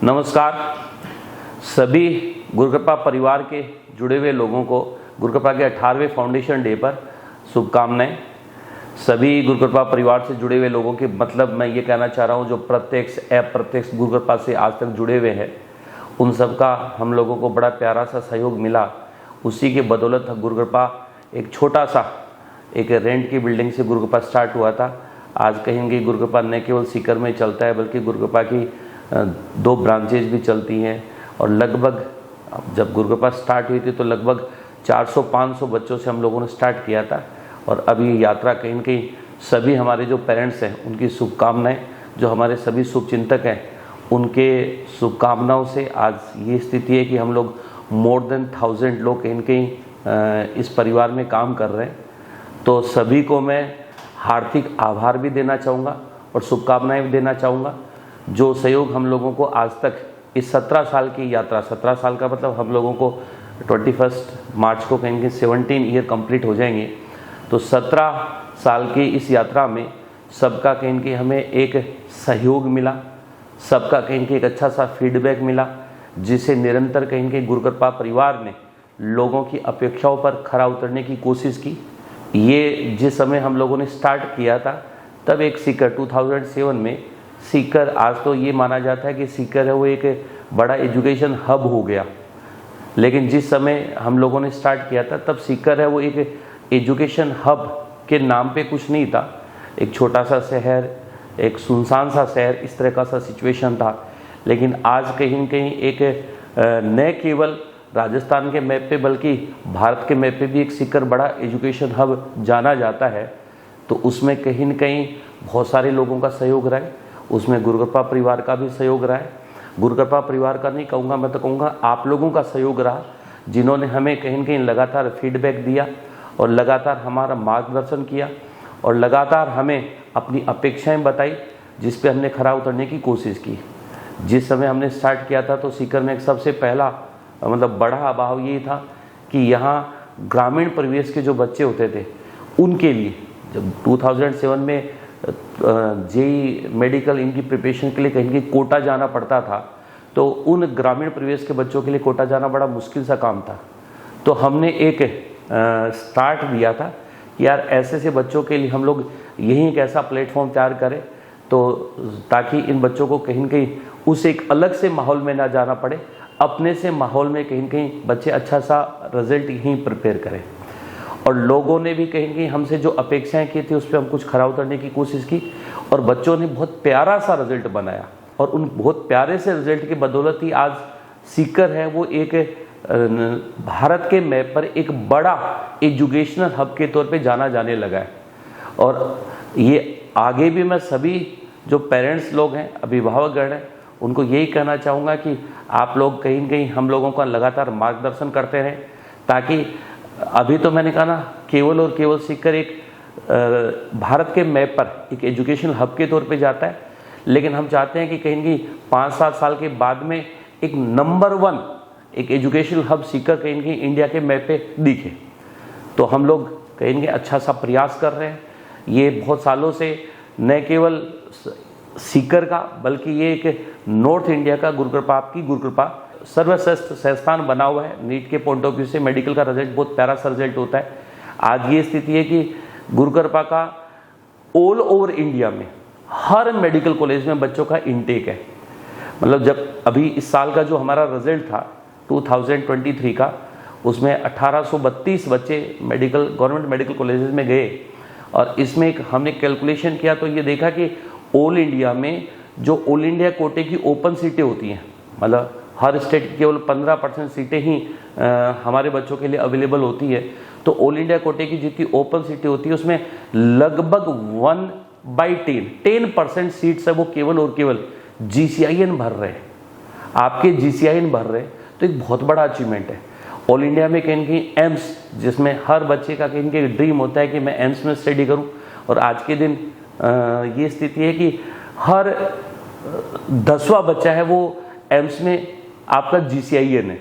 नमस्कार। सभी गुरुकृपा परिवार के जुड़े हुए लोगों को गुरुकृपा के 18वें फाउंडेशन डे पर शुभकामनाएं। सभी गुरुकृपा परिवार से जुड़े हुए लोगों के मतलब मैं ये कहना चाह रहा हूँ जो प्रत्यक्ष अप्रत्यक्ष गुरुकृपा से आज तक जुड़े हुए हैं, उन सब का हम लोगों को बड़ा प्यारा सा सहयोग मिला। उसी के बदौलत गुरुकृपा एक छोटा सा एक रेंट की बिल्डिंग से गुरुकृपा स्टार्ट हुआ था। आज कहेंगे गुरुकृपा न केवल सीकर में चलता है बल्कि गुरुकृपा की 2 ब्रांचेज भी चलती हैं और लगभग जब गुरुकृपा स्टार्ट हुई थी तो लगभग 400-500 बच्चों से हम लोगों ने स्टार्ट किया था। और अभी यात्रा कहीं न कहीं सभी हमारे जो पेरेंट्स हैं उनकी शुभकामनाएं, जो हमारे सभी शुभचिंतक हैं उनके शुभकामनाओं से आज ये स्थिति है कि हम लोग मोर देन 1000 लोग कहीं न कहीं इस परिवार में काम कर रहे हैं। तो सभी को मैं हार्दिक आभार भी देना चाहूँगा और शुभकामनाएं भी देना चाहूँगा। जो सहयोग हम लोगों को आज तक इस 17 साल की यात्रा, 17 साल का मतलब हम लोगों को 21 मार्च को कहेंगे 17 ईयर कंप्लीट हो जाएंगे। तो 17 साल की इस यात्रा में सबका कहेंगे हमें एक सहयोग मिला, सबका कहेंगे एक अच्छा सा फीडबैक मिला, जिसे निरंतर कहेंगे गुरुकृपा परिवार ने लोगों की अपेक्षाओं पर खरा उतरने की कोशिश की। ये जिस समय हम लोगों ने स्टार्ट किया था तब एक सीकर 2007 में सीकर, आज तो ये माना जाता है कि सीकर है वो एक बड़ा एजुकेशन हब हो गया, लेकिन जिस समय हम लोगों ने स्टार्ट किया था तब सीकर है वो एक एजुकेशन हब के नाम पे कुछ नहीं था। एक छोटा सा शहर, एक सुनसान सा शहर, इस तरह का सा सिचुएशन था। लेकिन आज कहीं न कहीं एक न केवल राजस्थान के मैप पे बल्कि भारत के मैप पे भी एक सीकर बड़ा एजुकेशन हब जाना जाता है। तो उसमें कहीं न कहीं बहुत सारे लोगों का सहयोग रहा है, उसमें गुरुकृपा परिवार का भी सहयोग रहा है। गुरुकृपा परिवार का नहीं कहूँगा, मैं तो कहूँगा आप लोगों का सहयोग रहा, जिन्होंने हमें कहीं न कहीं लगातार फीडबैक दिया और लगातार हमारा मार्गदर्शन किया और लगातार हमें अपनी अपेक्षाएं बताई, जिस पे हमने खरा उतरने की कोशिश की। जिस समय हमने स्टार्ट किया था तो सीकर में एक सबसे पहला मतलब बड़ा अभाव ये था कि यहाँ ग्रामीण परिवेश के जो बच्चे होते थे उनके लिए, जब 2007 में जेई मेडिकल इनकी प्रिपरेशन के लिए कहीं कोटा जाना पड़ता था, तो उन ग्रामीण परिवेश के बच्चों के लिए कोटा जाना बड़ा मुश्किल सा काम था। तो हमने एक स्टार्ट दिया था कि यार ऐसे से बच्चों के लिए हम लोग यही एक ऐसा प्लेटफॉर्म तैयार करें तो ताकि इन बच्चों को कहीं न कहीं उस एक अलग से माहौल में ना जाना पड़े, अपने से माहौल में कहीं न कहीं बच्चे अच्छा सा रिजल्ट यहीं प्रिपेयर करें। और लोगों ने भी कहीं कहीं हमसे जो अपेक्षाएं की थी उस पर हम कुछ खरा उतरने की कोशिश की और बच्चों ने बहुत प्यारा सा रिजल्ट बनाया। और उन बहुत प्यारे से रिजल्ट की बदौलत ही आज सीकर है वो एक भारत के मैप पर एक बड़ा एजुकेशनल हब के तौर पे जाना जाने लगा है। और ये आगे भी मैं सभी जो पेरेंट्स लोग हैं, अभिभावकगण हैं, उनको यही कहना चाहूँगा कि आप लोग कहीं न कहीं हम लोगों का लगातार मार्गदर्शन करते रहें, ताकि अभी तो मैंने कहा ना केवल और केवल सीकर एक भारत के मैप पर एक एजुकेशन हब के तौर पे जाता है, लेकिन हम चाहते हैं कि कहीं न कहीं 5-7 साल के बाद में एक नंबर 1 एक एजुकेशन हब सीकर कहीं न कहीं इंडिया के मैप पे दिखे। तो हम लोग कहीं न कहीं अच्छा सा प्रयास कर रहे हैं। ये बहुत सालों से न केवल सीकर का बल्कि ये एक नॉर्थ इंडिया का गुरुकृपा, आपकी गुरुकृपा सर्वश्रेष्ठ संस्थान बना हुआ है। नीट के पॉइंट ऑफ व्यू से मेडिकल का रिजल्ट बहुत प्यारा सा रिजल्ट होता है। आज ये स्थिति है कि गुरुकृपा का ऑल ओवर इंडिया में हर मेडिकल कॉलेज में बच्चों का इनटेक है। मतलब जब अभी इस साल का जो हमारा रिजल्ट था 2023 का, उसमें 1832 बच्चे गवर्नमेंट मेडिकल कॉलेजेस में गए। और इसमें एक हमने कैलकुलेशन किया तो ये देखा कि ऑल इंडिया में जो ऑल इंडिया कोटे की ओपन सीटें होती हैं, मतलब हर स्टेट की केवल 15% सीटें ही हमारे बच्चों के लिए अवेलेबल होती है। तो ऑल इंडिया कोटे की जितनी ओपन सीटें होती है उसमें लगभग 1/10% सीट्स है वो केवल और केवल GCIN भर रहे हैं, आपके GCIN भर रहे हैं। तो एक बहुत बड़ा अचीवमेंट है। ऑल इंडिया में कहीं कहीं एम्स, जिसमें हर बच्चे का कहीं कहीं ड्रीम होता है कि मैं एम्स में स्टडी करूं, और आज के दिन ये स्थिति है कि हर 10वां बच्चा है वो एम्स में आपका GCIN है।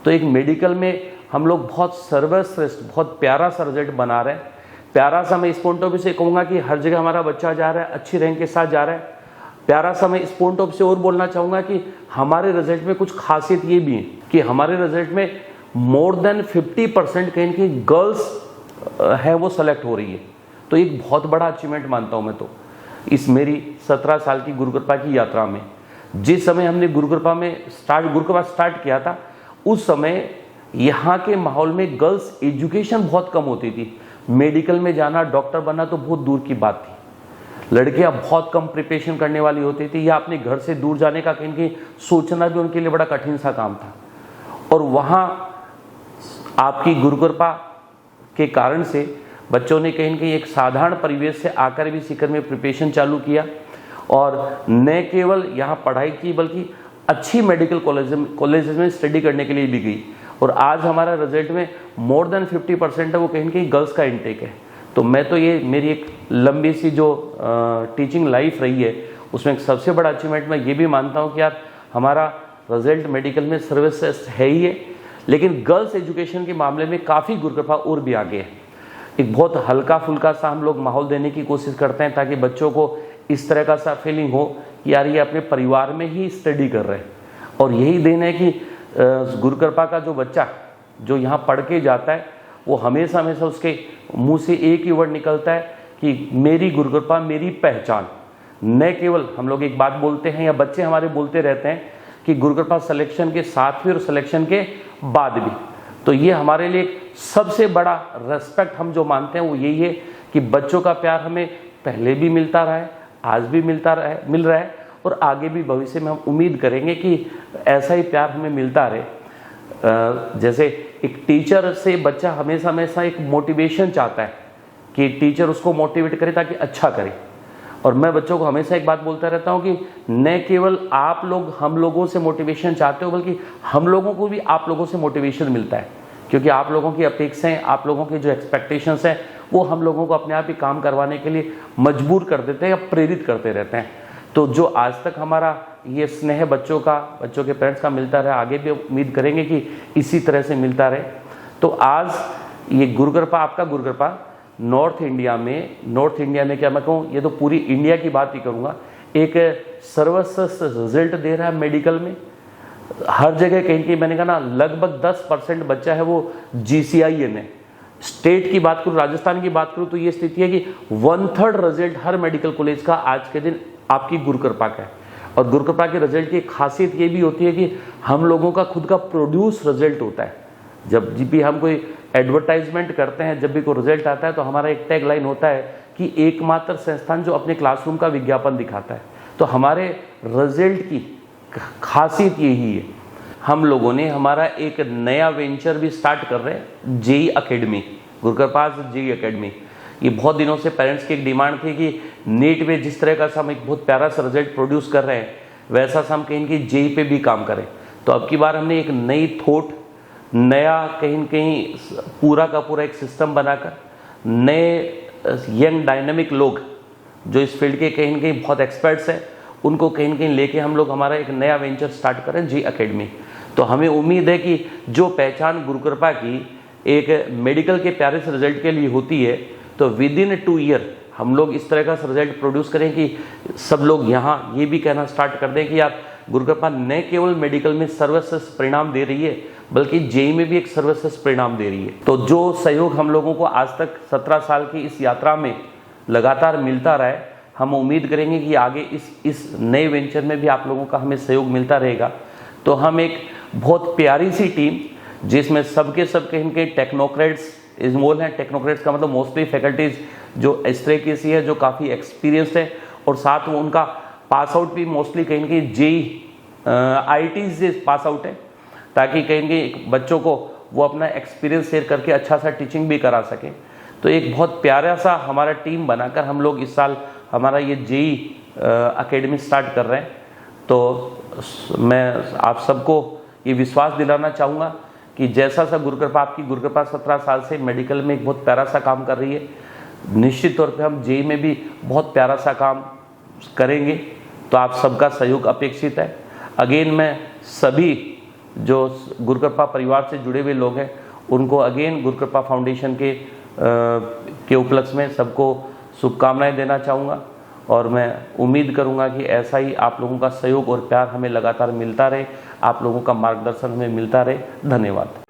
तो एक मेडिकल में हम लोग बहुत सर्वश्रेष्ठ, बहुत प्यारा सा रिजल्ट बना रहे हैं। प्यारा सा मैं इस पॉइंट ऑफ व्यू से कहूँगा कि हर जगह हमारा बच्चा जा रहा है, अच्छी रैंक के साथ जा रहा है। प्यारा सा मैं इस पॉइंट ऑफ से और बोलना चाहूँगा कि हमारे रिजल्ट में कुछ खासियत ये भी है कि हमारे रिजल्ट में मोर देन 50% कहीं कहीं गर्ल्स है वो सेलेक्ट हो रही है। तो एक बहुत बड़ा अचीवमेंट मानता हूँ मैं तो इस मेरी 17 साल की गुरु कृपा की यात्रा में। जिस समय हमने गुरु कृपा स्टार्ट किया था, उस समय यहाँ के माहौल में गर्ल्स एजुकेशन बहुत कम होती थी। मेडिकल में जाना, डॉक्टर बनना तो बहुत दूर की बात थी। लड़कियां बहुत कम प्रिपरेशन करने वाली होती थी, या अपने घर से दूर जाने का कहीं कहीं सोचना भी उनके लिए बड़ा कठिन सा काम था। और वहाँ आपकी गुरु कृपा के कारण से बच्चों ने कहीं न कहीं एक साधारण परिवेश से आकर भी सीकर में प्रिपरेशन चालू किया, और न केवल यहाँ पढ़ाई की बल्कि अच्छी मेडिकल कॉलेजेस में स्टडी करने के लिए भी गई। और आज हमारा रिजल्ट में मोर देन 50% है वो कहीं न कहीं गर्ल्स का इंटेक है। तो मैं तो ये मेरी एक लंबी सी जो टीचिंग लाइफ रही है उसमें एक सबसे बड़ा अचीवमेंट मैं ये भी मानता हूँ कि यार हमारा रिजल्ट मेडिकल में सर्वश्रेष्ठ है ही है, लेकिन गर्ल्स एजुकेशन के मामले में काफ़ी गुरु कृपा और भी आगे है। एक बहुत हल्का फुल्का सा हम लोग माहौल देने की कोशिश करते हैं ताकि बच्चों को इस तरह का सा फीलिंग हो कि यार ये अपने परिवार में ही स्टडी कर रहे हैं। और यही देन है कि गुरु कृपा का जो बच्चा जो यहाँ पढ़ के जाता है वो हमेशा हमेशा उसके मुंह से एक ही वर्ड निकलता है कि मेरी गुरु कृपा मेरी पहचान। न केवल हम लोग एक बात बोलते हैं या बच्चे हमारे बोलते रहते हैं कि गुरु कृपा सिलेक्शन के साथ भी और सिलेक्शन के बाद भी। तो ये हमारे लिए सबसे बड़ा रेस्पेक्ट हम जो मानते हैं वो यही है कि बच्चों का प्यार हमें पहले भी मिलता रहा है, आज भी मिल रहा है, और आगे भी भविष्य में हम उम्मीद करेंगे कि ऐसा ही प्यार हमें मिलता रहे। जैसे एक टीचर से बच्चा हमेशा हमेशा एक मोटिवेशन चाहता है कि टीचर उसको मोटिवेट करे ताकि अच्छा करे। और मैं बच्चों को हमेशा एक बात बोलता रहता हूँ कि न केवल आप लोग हम लोगों से मोटिवेशन चाहते हो, बल्कि हम लोगों को भी आप लोगों से मोटिवेशन मिलता है, क्योंकि आप लोगों की अपेक्षाएं, आप लोगों की जो एक्सपेक्टेशंस हैं वो हम लोगों को अपने आप ही काम करवाने के लिए मजबूर कर देते हैं या प्रेरित करते रहते हैं। तो जो आज तक हमारा ये स्नेह बच्चों के पेरेंट्स का मिलता रहे, आगे भी उम्मीद करेंगे कि इसी तरह से मिलता रहे। तो आज ये गुरु कृपा, आपका गुरु कृपा नॉर्थ इंडिया में क्या मैं कहूँ, ये तो पूरी इंडिया की बात ही करूँगा, एक सर्वश्रेष्ठ रिजल्ट दे रहा है मेडिकल में। हर जगह कहीं कहीं मैंने कहा ना, लगभग 10% बच्चा है वो GCIN है। स्टेट की बात करूँ, राजस्थान की बात करूँ तो ये स्थिति है कि 1/3 रिजल्ट हर मेडिकल कॉलेज का आज के दिन आपकी गुरु कृपा का है। और गुरु कृपा के रिजल्ट की खासियत ये भी होती है कि हम लोगों का खुद का प्रोड्यूस रिजल्ट होता है। जब भी हम कोई एडवर्टाइजमेंट करते हैं, जब भी कोई रिजल्ट आता है तो हमारा एक टैग लाइन होता है कि एकमात्र संस्थान जो अपने क्लासरूम का विज्ञापन दिखाता है। तो हमारे रिजल्ट की खासियत यही है। हम लोगों ने हमारा एक नया वेंचर भी स्टार्ट कर रहे हैं, JEE अकेडमी, गुरु कृपा JEE अकेडमी। ये बहुत दिनों से पेरेंट्स की एक डिमांड थी कि नीट में जिस तरह का हम एक बहुत प्यारा सा रिजल्ट प्रोड्यूस कर रहे हैं वैसा हम कहीं कि JEE पे भी काम करें। तो अब की बार हमने एक नई थॉट, नया कहीं कहीं पूरा का पूरा एक सिस्टम बनाकर नए यंग डायनामिक लोग जो इस फील्ड के कहीं न कहीं बहुत एक्सपर्ट्स हैं उनको कहीं न कहीं लेके हम लोग हमारा एक नया वेंचर स्टार्ट करें, JEE अकेडमी। तो हमें उम्मीद है कि जो पहचान गुरु कृपा की एक मेडिकल के प्यारे से रिजल्ट के लिए होती है, तो विदिन 2 ईयर हम लोग इस तरह का रिजल्ट प्रोड्यूस करें कि सब लोग यहाँ ये भी कहना स्टार्ट कर दें कि यार गुरु कृपा न केवल मेडिकल में सर्वश्रेष्ठ परिणाम दे रही है बल्कि JEE में भी एक सर्वश्रेष्ठ परिणाम दे रही है। तो जो सहयोग हम लोगों को आज तक 17 साल की इस यात्रा में लगातार मिलता रहा है, हम उम्मीद करेंगे कि आगे इस नए वेंचर में भी आप लोगों का हमें सहयोग मिलता रहेगा। तो हम एक बहुत प्यारी सी टीम जिसमें सबके सब कहीं कहीं टेक्नोक्रेट्स इन्वॉल्व हैं। टेक्नोक्रेट्स का मतलब मोस्टली फैकल्टीज जो इस तरह की सी है जो काफ़ी एक्सपीरियंस्ड है, और साथ में उनका पास आउट भी मोस्टली कहीं कहीं JEE IIT से पास आउट है, ताकि कहीं कहीं बच्चों को वो अपना एक्सपीरियंस शेयर करके अच्छा सा टीचिंग भी करा सकें। तो एक बहुत प्यारा सा हमारा टीम बनाकर हम लोग इस साल हमारा ये JEE अकेडमी स्टार्ट कर रहे हैं। तो मैं आप सबको ये विश्वास दिलाना चाहूँगा कि जैसा सा गुरु कृपा, आपकी गुरु कृपा 17 साल से मेडिकल में एक बहुत प्यारा सा काम कर रही है, निश्चित तौर पे हम JEE में भी बहुत प्यारा सा काम करेंगे। तो आप सबका सहयोग अपेक्षित है। अगेन मैं सभी जो गुरु कृपा परिवार से जुड़े हुए लोग हैं उनको अगेन गुरु कृपा फाउंडेशन के उपलक्ष्य में सबको शुभकामनाएं देना चाहूँगा। और मैं उम्मीद करूंगा कि ऐसा ही आप लोगों का सहयोग और प्यार हमें लगातार मिलता रहे, आप लोगों का मार्गदर्शन हमें मिलता रहे। धन्यवाद।